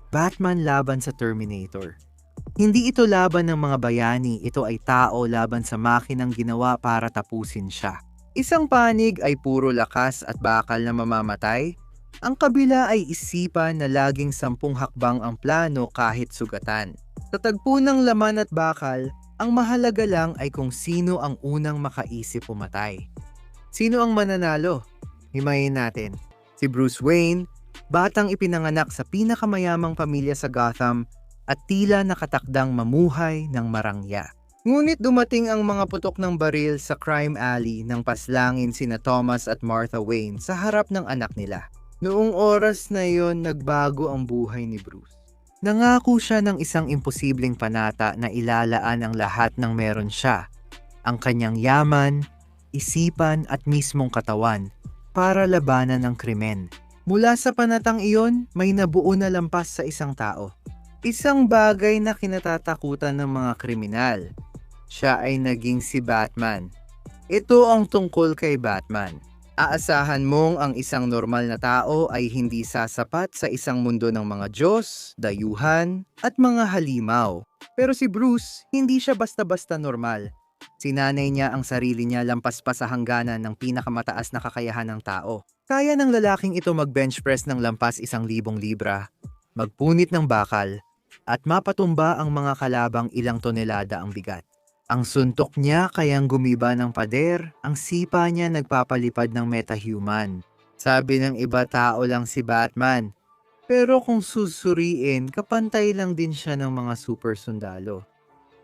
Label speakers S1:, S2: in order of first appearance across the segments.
S1: Batman laban sa Terminator. Hindi ito laban ng mga bayani, ito ay tao laban sa makinang ginawa para tapusin siya. Isang panig ay puro lakas at bakal na mamamatay. Ang kabila ay isipan na laging 10 hakbang ang plano kahit sugatan. Sa tagpo ng laman at bakal, ang mahalaga lang ay kung sino ang unang makaisip pumatay. Sino ang mananalo? Himayin natin. Si Bruce Wayne, batang ipinanganak sa pinakamayamang pamilya sa Gotham at tila nakatakdang mamuhay ng marangya. Ngunit dumating ang mga putok ng baril sa crime alley nang paslangin sina Thomas at Martha Wayne sa harap ng anak nila. Noong oras na yon, nagbago ang buhay ni Bruce. Nangako siya ng isang imposibleng panata na ilalaan ang lahat ng meron siya, ang kanyang yaman, isipan at mismong katawan para labanan ng krimen. Mula sa panatang iyon, may nabuo na lampas sa isang tao. Isang bagay na kinatatakutan ng mga kriminal. Siya ay naging si Batman. Ito ang tungkol kay Batman. Aasahan mong ang isang normal na tao ay hindi sasapat sa isang mundo ng mga Diyos, dayuhan, at mga halimaw. Pero si Bruce, hindi siya basta-basta normal. Sinanay niya ang sarili niya lampas pa sa hangganan ng pinakamataas na kakayahan ng tao. Kaya ng lalaking ito mag-bench press ng lampas 1,000 libra, magpunit ng bakal, at mapatumba ang mga kalabang ilang tonelada ang bigat. Ang suntok niya kayang gumiba ng pader, ang sipa niya nagpapalipad ng metahuman. Sabi ng iba, tao lang si Batman. Pero kung susuriin, kapantay lang din siya ng mga super sundalo.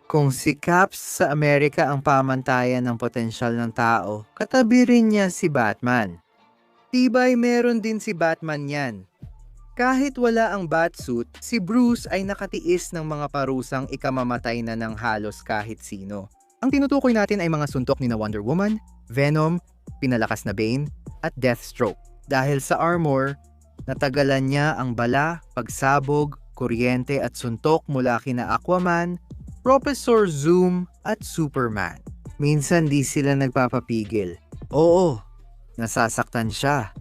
S1: Kung si Caps sa Amerika ang pamantayan ng potensyal ng tao, katabi rin niya si Batman. Tibay meron din si Batman yan. Kahit wala ang Batsuit, si Bruce ay nakatiis ng mga parusang ikamamatay na ng halos kahit sino. Ang tinutukoy natin ay mga suntok ni na Wonder Woman, Venom, pinalakas na Bane, at Deathstroke. Dahil sa armor, natagalan niya ang bala, pagsabog, kuryente at suntok mula kina Aquaman, Professor Zoom at Superman. Minsan di sila nagpapapigil. Oo, nasasaktan siya.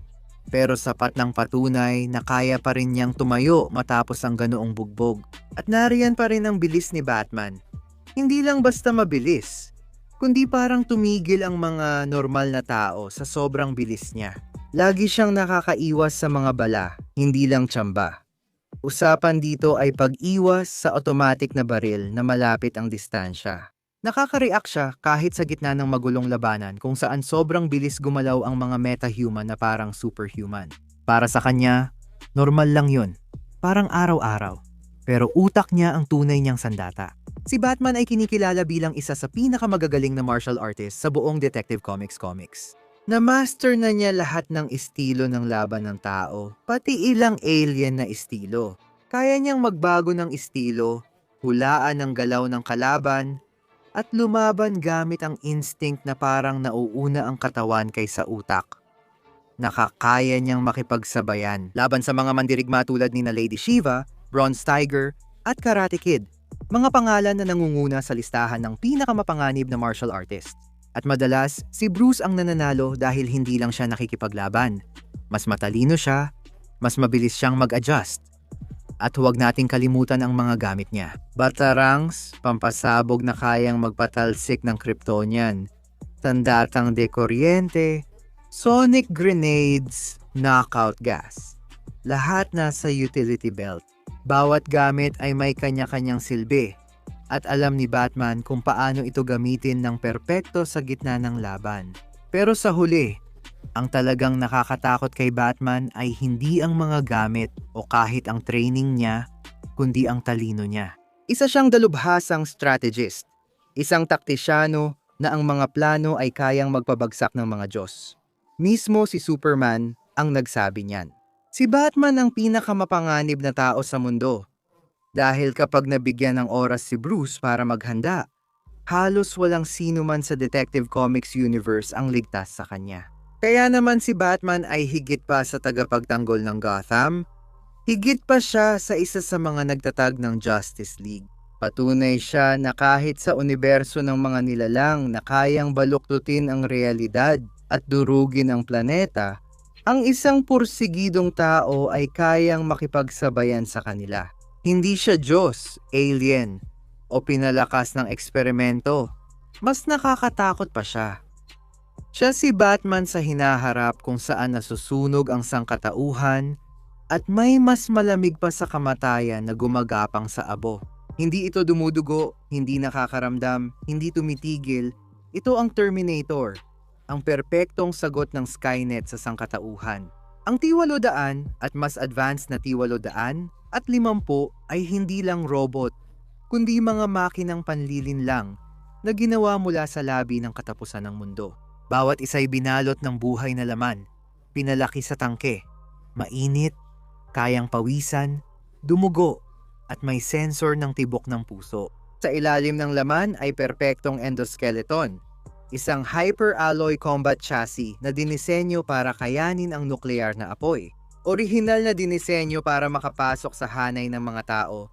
S1: Pero sapat ng patunay na kaya pa rin niyang tumayo matapos ang ganoong bugbog. At nariyan pa rin ang bilis ni Batman. Hindi lang basta mabilis, kundi parang tumigil ang mga normal na tao sa sobrang bilis niya. Lagi siyang nakakaiwas sa mga bala, hindi lang tsamba. Usapan dito ay pag-iwas sa automatic na baril na malapit ang distansya. Nakaka-react siya kahit sa gitna ng magulong labanan kung saan sobrang bilis gumalaw ang mga meta-human na parang superhuman. Para sa kanya, normal lang yun. Parang araw-araw. Pero utak niya ang tunay niyang sandata. Si Batman ay kinikilala bilang isa sa pinakamagagaling na martial artist sa buong Detective Comics. Na-master na niya lahat ng estilo ng laban ng tao, pati ilang alien na estilo. Kaya niyang magbago ng estilo, hulaan ang galaw ng kalaban, at lumaban gamit ang instinct na parang nauuna ang katawan kaysa utak. Nakakaya niyang makipagsabayan laban sa mga mandirigma tulad ni na Lady Shiva, Bronze Tiger, at Karate Kid, mga pangalan na nangunguna sa listahan ng pinakamapanganib na martial artist. At madalas, si Bruce ang nananalo dahil hindi lang siya nakikipaglaban. Mas matalino siya, mas mabilis siyang mag-adjust. At huwag nating kalimutan ang mga gamit niya. Batarangs, pampasabog na kayang magpatalsik ng Kryptonian. Sandatang de kuryente, sonic grenades, knockout gas. Lahat nasa utility belt. Bawat gamit ay may kanya-kanyang silbi. At alam ni Batman kung paano ito gamitin ng perpekto sa gitna ng laban. Pero sa huli, ang talagang nakakatakot kay Batman ay hindi ang mga gamit o kahit ang training niya, kundi ang talino niya. Isa siyang dalubhasang strategist, isang taktisyano na ang mga plano ay kayang magpabagsak ng mga Diyos. Mismo si Superman ang nagsabi niyan. Si Batman ang pinakamapanganib na tao sa mundo. Dahil kapag nabigyan ng oras si Bruce para maghanda, halos walang sino man sa Detective Comics universe ang ligtas sa kanya. Kaya naman si Batman ay higit pa sa tagapagtanggol ng Gotham, higit pa siya sa isa sa mga nagtatag ng Justice League. Patunay siya na kahit sa universo ng mga nilalang na kayang baluktutin ang realidad at durugin ang planeta, Ang isang pursigidong tao ay kayang makipagsabayan sa kanila. Hindi siya Diyos, alien, o pinalakas ng eksperimento. Mas nakakatakot pa siya. Siya si Batman sa hinaharap kung saan nasusunog ang sangkatauhan at may mas malamig pa sa kamatayan na gumagapang sa abo. Hindi ito dumudugo, hindi nakakaramdam, hindi tumitigil. Ito ang Terminator, ang perpektong sagot ng Skynet sa sangkatauhan. Ang T-800 at mas advanced na T-800 at 50 ay hindi lang robot, kundi mga makinang panlilin lang na ginawa mula sa labi ng katapusan ng mundo. Bawat isa'y binalot ng buhay na laman, pinalaki sa tangke, mainit, kayang pawisan, dumugo, at may sensor ng tibok ng puso. Sa ilalim ng laman ay perpektong endoskeleton, isang hyper-alloy combat chassis na dinisenyo para kayanin ang nuklear na apoy. Orihinal na dinisenyo para makapasok sa hanay ng mga tao.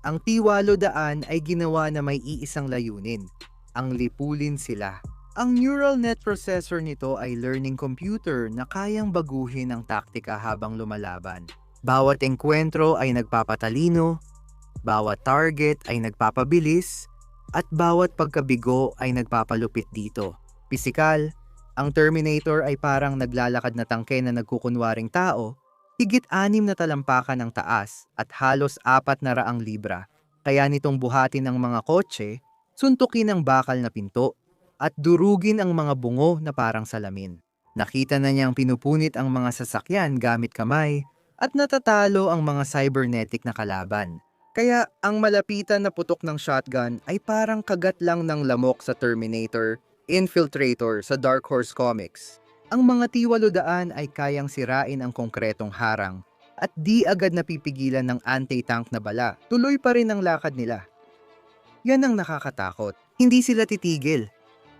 S1: Ang T-800 ay ginawa na may iisang layunin, ang lipulin sila. Ang neural net processor nito ay learning computer na kayang baguhin ang taktika habang lumalaban. Bawat engkwentro ay nagpapatalino, bawat target ay nagpapabilis, at bawat pagkabigo ay nagpapalupit dito. Pisikal, ang Terminator ay parang naglalakad na tangke na nagkukunwaring tao, higit 6 na talampakan ng taas at halos 400 libra. Kaya nitong buhatin ang mga kotse, suntukin ang bakal na pinto, at durugin ang mga bungo na parang salamin. Nakita na niyang pinupunit ang mga sasakyan gamit kamay at natatalo ang mga cybernetic na kalaban. Kaya ang malapitan na putok ng shotgun ay parang kagat lang ng lamok sa Terminator, Infiltrator sa Dark Horse Comics. Ang mga T-800 ay kayang sirain ang konkretong harang at di agad napipigilan ng anti-tank na bala. Tuloy pa rin ang lakad nila. Yan ang nakakatakot. Hindi sila titigil.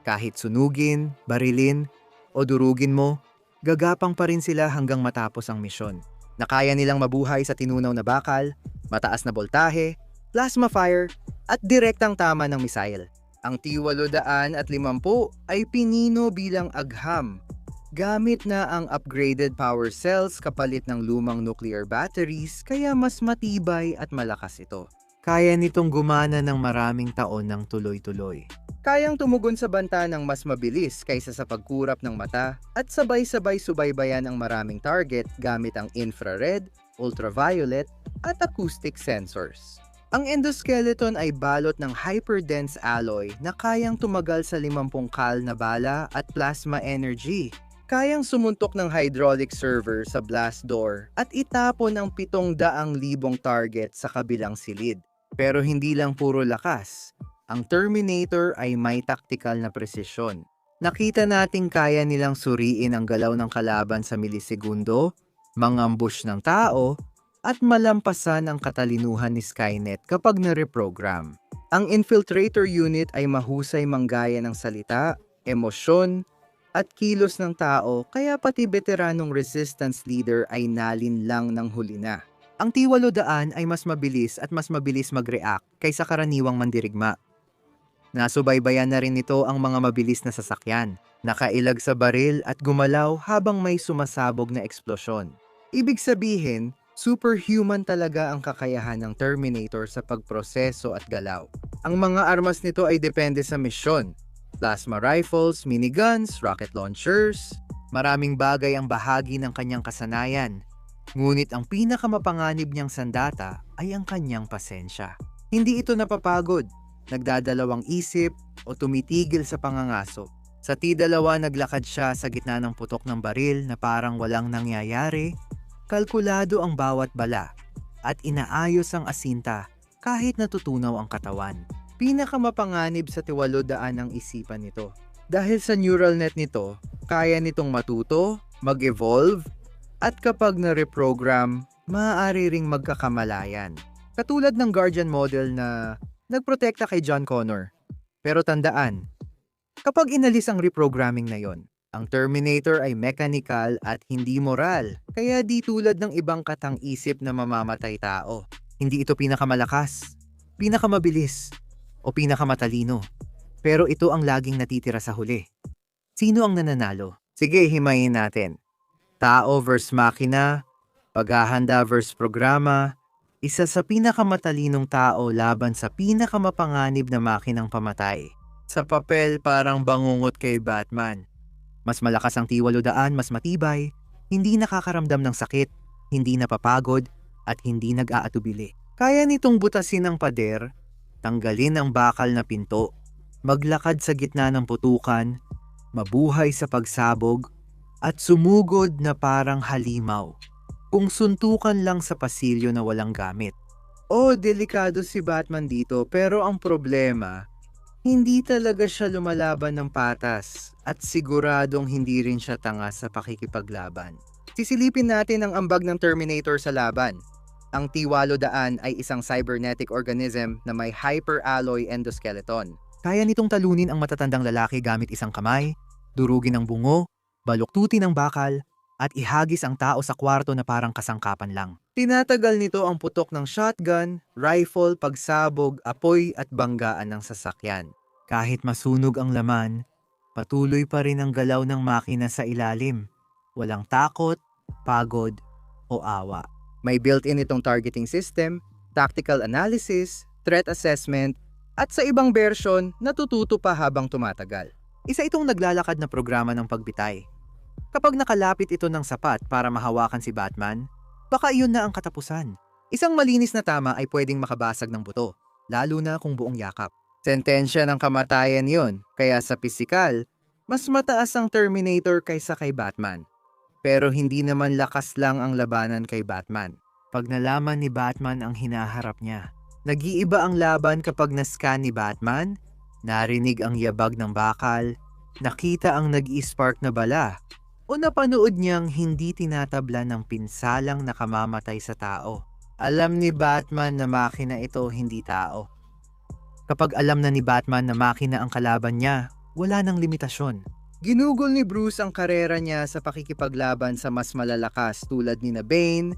S1: Kahit sunugin, barilin, o durugin mo, gagapang pa rin sila hanggang matapos ang misyon. Na kaya nilang mabuhay sa tinunaw na bakal, mataas na boltahe, plasma fire, at direktang tama ng missile. Ang T-800 at 50 ay pinino bilang agham. Gamit na ang upgraded power cells kapalit ng lumang nuclear batteries kaya mas matibay at malakas ito. Kaya nitong gumana ng maraming taon ng tuloy-tuloy. Kayang tumugon sa banta ng mas mabilis kaysa sa pagkurap ng mata at sabay-sabay subaybayan ang maraming target gamit ang infrared, ultraviolet, at acoustic sensors. Ang endoskeleton ay balot ng hyperdense alloy na kayang tumagal sa 50 kal na bala at plasma energy. Kayang sumuntok ng hydraulic server sa blast door at itapon ang 700,000 target sa kabilang silid. Pero hindi lang puro lakas. Ang Terminator ay may taktikal na presisyon. Nakita nating kaya nilang suriin ang galaw ng kalaban sa milisegundo, mangambush ng tao, at malampasan ang katalinuhan ni Skynet kapag na-reprogram. Ang Infiltrator unit ay mahusay manggaya ng salita, emosyon, at kilos ng tao kaya pati veteranong resistance leader ay nalinlang ng huli na. Ang T-800 ay mas mabilis at mas mabilis mag-react kaysa karaniwang mandirigma. Nasubaybayan na rin nito ang mga mabilis na sasakyan, nakailag sa baril at gumalaw habang may sumasabog na eksplosyon. Ibig sabihin, superhuman talaga ang kakayahan ng Terminator sa pagproseso at galaw. Ang mga armas nito ay depende sa misyon. Plasma rifles, miniguns, rocket launchers, maraming bagay ang bahagi ng kanyang kasanayan. Ngunit ang pinakamapanganib niyang sandata ay ang kanyang pasensya. Hindi ito napapagod, nagdadalawang isip o tumitigil sa pangangaso. Sa T-2 naglakad siya sa gitna ng putok ng baril na parang walang nangyayari, kalkulado ang bawat bala at inaayos ang asinta kahit natutunaw ang katawan. Pinakamapanganib sa T-800 ang isipan nito. Dahil sa neural net nito, kaya nitong matuto, mag-evolve, at kapag na-reprogram, maaari ring magkakamalayan. Katulad ng Guardian model na nagprotekta kay John Connor. Pero tandaan, kapag inalis ang reprogramming na yon, ang Terminator ay mechanical at hindi moral, kaya di tulad ng ibang katang-isip na mamamatay tao. Hindi ito pinakamalakas, pinakamabilis, o pinakamatalino. Pero ito ang laging natitira sa huli. Sino ang nananalo? Sige, himayin natin. Tao versus makina, paghahanda versus programa, isa sa pinakamatalinong tao laban sa pinakamapanganib na makinang pamatay. Sa papel parang bangungot kay Batman. Mas malakas ang tiwalo-daan, mas matibay, hindi nakakaramdam ng sakit, hindi napapagod, at hindi nag-aatubili. Kaya nitong butasin ang pader, tanggalin ang bakal na pinto, maglakad sa gitna ng putukan, mabuhay sa pagsabog, at sumugod na parang halimaw. Kung suntukan lang sa pasilyo na walang gamit. Delikado si Batman dito, pero ang problema, hindi talaga siya lumalaban ng patas at siguradong hindi rin siya tanga sa pakikipaglaban. Sisilipin natin ang ambag ng Terminator sa laban. Ang T-800 ay isang cybernetic organism na may hyper-alloy endoskeleton. Kaya nitong talunin ang matatandang lalaki gamit isang kamay, durugin ang bungo, baluktutin ang bakal, at ihagis ang tao sa kwarto na parang kasangkapan lang. Tinatagal nito ang putok ng shotgun, rifle, pagsabog, apoy at banggaan ng sasakyan. Kahit masunog ang laman, patuloy pa rin ang galaw ng makina sa ilalim. Walang takot, pagod, o awa. May built-in itong targeting system, tactical analysis, threat assessment, at sa ibang version, natututo pa habang tumatagal. Isa itong naglalakad na programa ng pagbitay. Kapag nakalapit ito ng sapat para mahawakan si Batman, baka iyon na ang katapusan. Isang malinis na tama ay pwedeng makabasag ng buto, lalo na kung buong yakap. Sentensya ng kamatayan yon, kaya sa pisikal, mas mataas ang Terminator kaysa kay Batman. Pero hindi naman lakas lang ang labanan kay Batman. Pag nalaman ni Batman ang hinaharap niya, nag-iiba ang laban kapag nascan ni Batman, narinig ang yabag ng bakal, nakita ang nag-i-spark na bala, o napanood niyang hindi tinatabla ng pinsalang nakamamatay sa tao. Alam ni Batman na makina ito, hindi tao. Kapag alam na ni Batman na makina ang kalaban niya, wala nang limitasyon. Ginugol ni Bruce ang karera niya sa pakikipaglaban sa mas malalakas tulad ni Bane,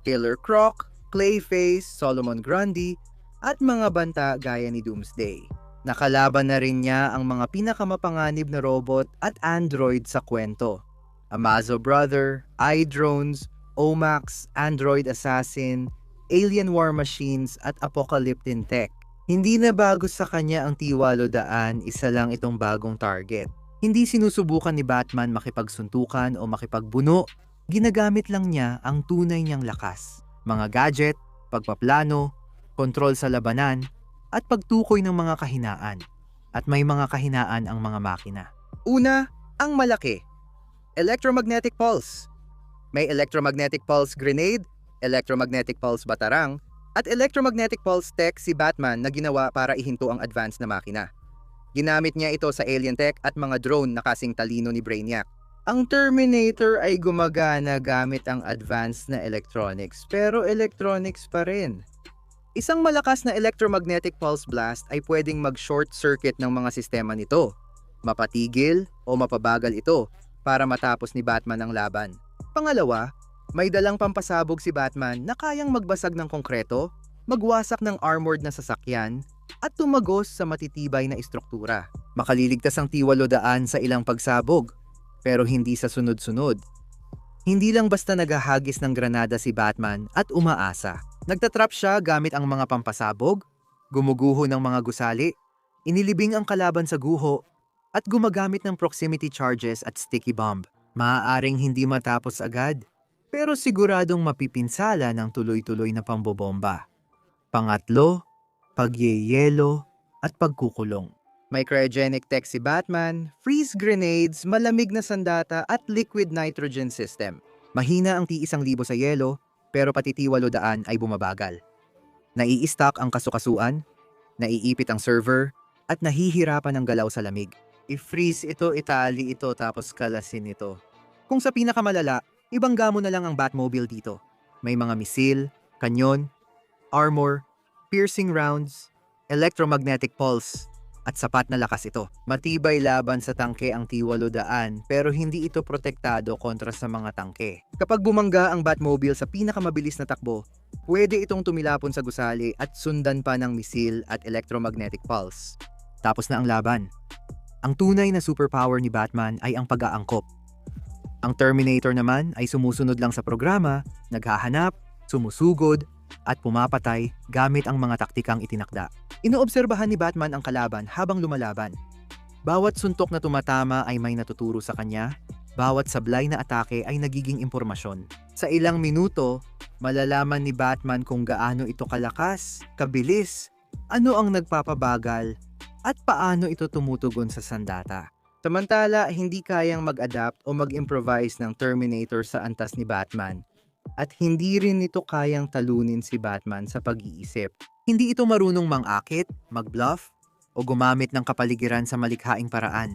S1: Killer Croc, Clayface, Solomon Grundy, at mga banta gaya ni Doomsday. Nakalaban na rin niya ang mga pinakamapanganib na robot at android sa kwento. Amazo Brother, iDrones, Omax, Android Assassin, Alien War Machines at Apocalyptic Tech. Hindi na bago sa kanya ang T-800, isa lang itong bagong target. Hindi sinusubukan ni Batman makipagsuntukan o makipagbuno, ginagamit lang niya ang tunay niyang lakas. Mga gadget, pagpaplano, kontrol sa labanan, at pagtukoy ng mga kahinaan. At may mga kahinaan ang mga makina. Una, ang malaki. Electromagnetic pulse. May electromagnetic pulse grenade, electromagnetic pulse batarang, at electromagnetic pulse tech si Batman na ginawa para ihinto ang advanced na makina. Ginamit niya ito sa alien tech at mga drone na kasing talino ni Brainiac. Ang Terminator ay gumagana gamit ang advanced na electronics, pero electronics pa rin. Isang malakas na electromagnetic pulse blast ay pwedeng mag-short circuit ng mga sistema nito, mapatigil o mapabagal ito para matapos ni Batman ang laban. Pangalawa, may dalang pampasabog si Batman na kayang magbasag ng konkreto, magwasak ng armored na sasakyan, at tumagos sa matitibay na istruktura. Makaliligtas ang T-800 sa ilang pagsabog, pero hindi sa sunod-sunod. Hindi lang basta naghahagis ng granada si Batman at umaasa. Nagtatrap siya gamit ang mga pampasabog, gumuguho ng mga gusali, inilibing ang kalaban sa guho, at gumagamit ng proximity charges at sticky bomb. Maaaring hindi matapos agad, pero siguradong mapipinsala ng tuloy-tuloy na pambobomba. Pangatlo, pagyeyelo at pagkukulong. May cryogenic tech si Batman, freeze grenades, malamig na sandata at liquid nitrogen system. Mahina ang T-1000 sa yelo, pero pati T-800 ay bumabagal. Nai-stock ang kasukasuan, naiipit ang server, at nahihirapan ang galaw sa lamig. I-freeze ito, itali ito, tapos kalasin ito. Kung sa pinakamalala, ibangga mo na lang ang Batmobile dito. May mga misil, kanyon, armor, piercing rounds, electromagnetic pulse, at sapat na lakas ito. Matibay laban sa tangke ang T-800, pero hindi ito protektado kontra sa mga tangke. Kapag bumangga ang Batmobile sa pinakamabilis na takbo, pwede itong tumilapon sa gusali at sundan pa ng misil at electromagnetic pulse. Tapos na ang laban. Ang tunay na superpower ni Batman ay ang pag-aangkop. Ang Terminator naman ay sumusunod lang sa programa, naghahanap, sumusugod, at pumapatay gamit ang mga taktikang itinakda. Inoobserbahan ni Batman ang kalaban habang lumalaban. Bawat suntok na tumatama ay may natuturo sa kanya, bawat sablay na atake ay nagiging impormasyon. Sa ilang minuto, malalaman ni Batman kung gaano ito kalakas, kabilis, ano ang nagpapabagal, at paano ito tumutugon sa sandata. Samantala, hindi kayang mag-adapt o mag-improvise ng Terminator sa antas ni Batman. At hindi rin ito kayang talunin si Batman sa pag-iisip. Hindi ito marunong mang-akit, mag-bluff, o gumamit ng kapaligiran sa malikhaing paraan.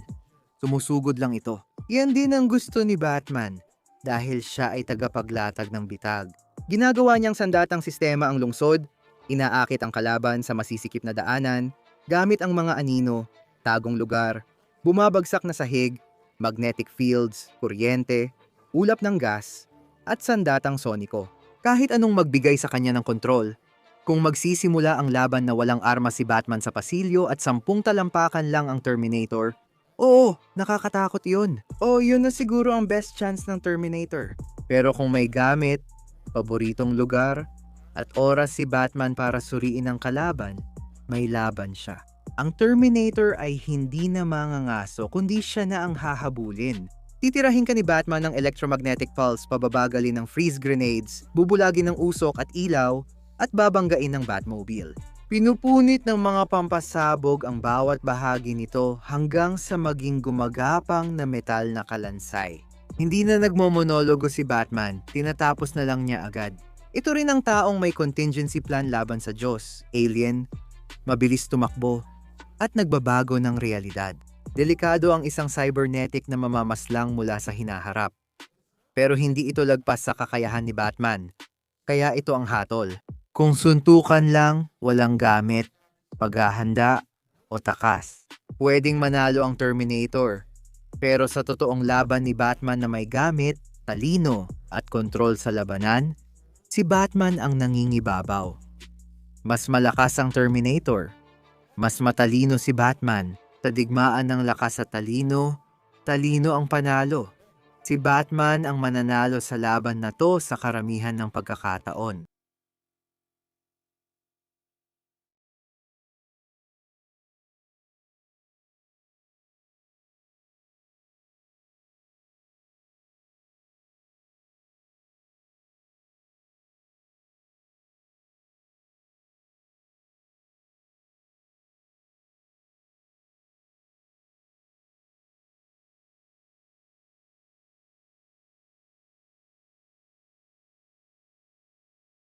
S1: Sumusugod lang ito. Yan din ang gusto ni Batman dahil siya ay tagapaglatag ng bitag. Ginagawa niyang sandatang sistema ang lungsod, inaakit ang kalaban sa masisikip na daanan, gamit ang mga anino, tagong lugar, bumabagsak na sahig, magnetic fields, kuryente, ulap ng gas, at sandatang soniko. Kahit anong magbigay sa kanya ng kontrol, kung magsisimula ang laban na walang armas si Batman sa pasilyo at 10 talampakan lang ang Terminator, oo, nakakatakot yun. Yun na siguro ang best chance ng Terminator. Pero kung may gamit, paboritong lugar, at oras si Batman para suriin ang kalaban, may laban siya. Ang Terminator ay hindi na mangangaso kundi siya na ang hahabulin. Titirahin ka ni Batman ng electromagnetic pulse, pababagalin ng freeze grenades, bubulagin ng usok at ilaw, at babanggain ng Batmobile. Pinupunit ng mga pampasabog ang bawat bahagi nito hanggang sa maging gumagapang na metal na kalansay. Hindi na nagmomonologo si Batman, tinatapos na lang niya agad. Ito rin ang taong may contingency plan laban sa Diyos, alien, mabilis tumakbo, at nagbabago ng realidad. Delikado ang isang cybernetic na mamamaslang mula sa hinaharap. Pero hindi ito lagpas sa kakayahan ni Batman. Kaya ito ang hatol. Kung suntukan lang, walang gamit, paghahanda, o takas. Pwedeng manalo ang Terminator. Pero sa totoong laban ni Batman na may gamit, talino, at kontrol sa labanan, si Batman ang nangingibabaw. Mas malakas ang Terminator. Mas matalino si Batman. Sa digmaan ng lakas at talino, talino ang panalo. Si Batman ang mananalo sa laban na to sa karamihan ng pagkakataon.